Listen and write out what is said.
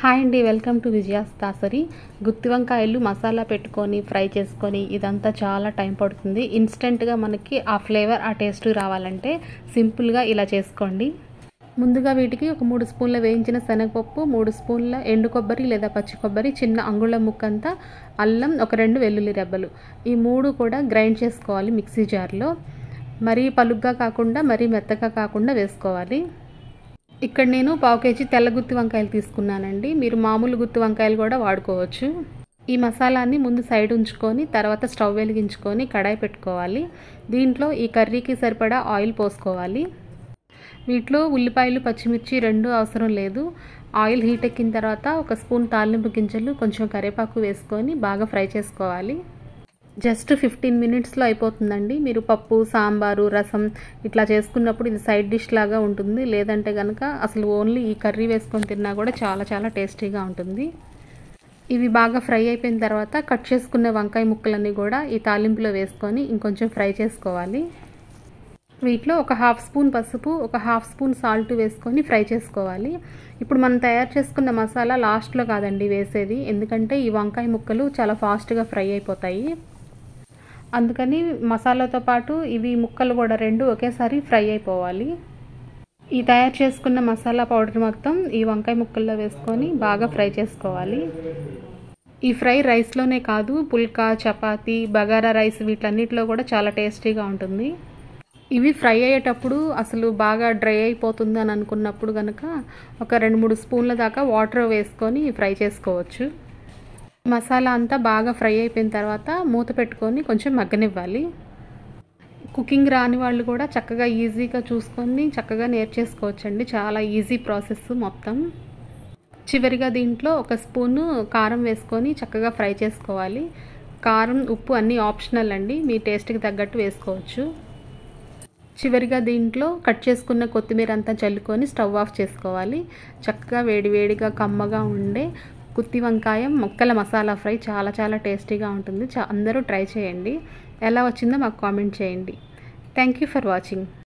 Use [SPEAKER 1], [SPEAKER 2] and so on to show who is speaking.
[SPEAKER 1] Hi అండి, welcome to Vijaya's Dasari. గుత్తి వంకాయలు మసాలా పెట్టుకొని ఫ్రై చేసుకొని ఇదంతా చాలా టైం పడుతుంది. ఇన్స్టెంట్గా మనకి ఆ ఫ్లేవర్ ఆ టేస్ట్ రావాలంటే సింపుల్గా ఇలా చేసుకోండి. ముందుగా వీటికి ఒక 3 స్పూన్ల వేయించిన శనగపప్పు, 3 స్పూన్ల ఎండు కొబ్బరి లేదా పచ్చి కొబ్బరి, చిన్న అంగుళం ముక్కంతా అల్లం, ఒక 2 వెల్లుల్లి రెబ్బలు, ఈ 3 కూడా గ్రైండ్ చేసుకోవాలి మిక్సీ జార్లో. మరీ పలుగ్గా కాకుండా మరీ మెత్తగా కాకుండా వేసుకోవాలి. ఇక్కడ నేను 1/2 కేజీ తెల్ల గుత్తి వంకాయలు తీసుకున్నానండి. మీరు మామూలు గుత్తి వంకాయలు కూడా వాడుకోవచ్చు. ఈ మసాలాన్ని ముందు సైడ్ ఉంచుకొని తర్వాత స్టవ్ వెలిగించుకొని కడాయి పెట్టుకోవాలి. దీంట్లో ఈ కర్రీకి సరిపడా ఆయిల్ పోసుకోవాలి. వీటిలో ఉల్లిపాయలు, పచ్చిమిర్చి 2 అవసరం లేదు. ఆయిల్ హీట్ ఎక్కిన తర్వాత 1 స్పూన్ తాలింపు గింజలు, కొంచెం కరివేపాకు వేసుకొని బాగా ఫ్రై చేసుకోవాలి. జస్ట్ 15 మినిట్స్లో అయిపోతుందండి. మీరు పప్పు, సాంబారు, రసం ఇట్లా చేసుకున్నప్పుడు ఇది సైడ్ డిష్ లాగా ఉంటుంది. లేదంటే కనుక అసలు ఓన్లీ ఈ కర్రీ వేసుకొని తిన్నా కూడా చాలా చాలా టేస్టీగా ఉంటుంది. ఇవి బాగా ఫ్రై అయిపోయిన తర్వాత కట్ చేసుకున్న వంకాయ ముక్కలన్నీ కూడా ఈ తాలింపులో వేసుకొని ఇంకొంచెం ఫ్రై చేసుకోవాలి. వీటిలో ఒక 1/2 స్పూన్ పసుపు, ఒక 1/2 స్పూన్ సాల్ట్ వేసుకొని ఫ్రై చేసుకోవాలి. ఇప్పుడు మనం తయారు చేసుకున్న మసాలా లాస్ట్లో కాదండి వేసేది, ఎందుకంటే ఈ వంకాయ ముక్కలు చాలా ఫాస్ట్గా ఫ్రై అయిపోతాయి. అందుకని మసాలాతో పాటు ఇవి ముక్కలు కూడా 2 ఒకేసారి ఫ్రై అయిపోవాలి. ఈ తయారు చేసుకున్న మసాలా పౌడర్ మొత్తం ఈ వంకాయ ముక్కల్లో వేసుకొని బాగా ఫ్రై చేసుకోవాలి. ఈ ఫ్రై రైస్లోనే కాదు, పుల్కా, చపాతీ, బగారా రైస్ వీటన్నిటిలో కూడా చాలా టేస్టీగా ఉంటుంది. ఇవి ఫ్రై అయ్యేటప్పుడు అసలు బాగా డ్రై అయిపోతుంది అని అనుకున్నప్పుడు కనుక ఒక 2-3 స్పూన్ల దాకా వాటర్ వేసుకొని ఫ్రై చేసుకోవచ్చు. మసాలా అంతా బాగా ఫ్రై అయిపోయిన తర్వాత మూత పెట్టుకొని కొంచెం మగ్గనివ్వాలి. కుకింగ్ రాని వాళ్ళు కూడా చక్కగా ఈజీగా చూసుకొని చక్కగా నేర్చేసుకోవచ్చండి. చాలా ఈజీ ప్రాసెస్ మొత్తం. చివరిగా దీంట్లో 1 స్పూను కారం వేసుకొని చక్కగా ఫ్రై చేసుకోవాలి. కారం, ఉప్పు అన్నీ ఆప్షనల్ అండి, మీ టేస్ట్కి తగ్గట్టు వేసుకోవచ్చు. చివరిగా దీంట్లో కట్ చేసుకున్న కొత్తిమీర అంతా చల్లుకొని స్టవ్ ఆఫ్ చేసుకోవాలి. చక్కగా వేడివేడిగా కమ్మగా ఉండే గుత్తి వంకాయ ముక్కల మసాలా ఫ్రై చాలా చాలా టేస్టీగా ఉంటుంది. అందరూ ట్రై చేయండి. ఎలా వచ్చిందో మాకు కామెంట్ చేయండి. Thank you for watching.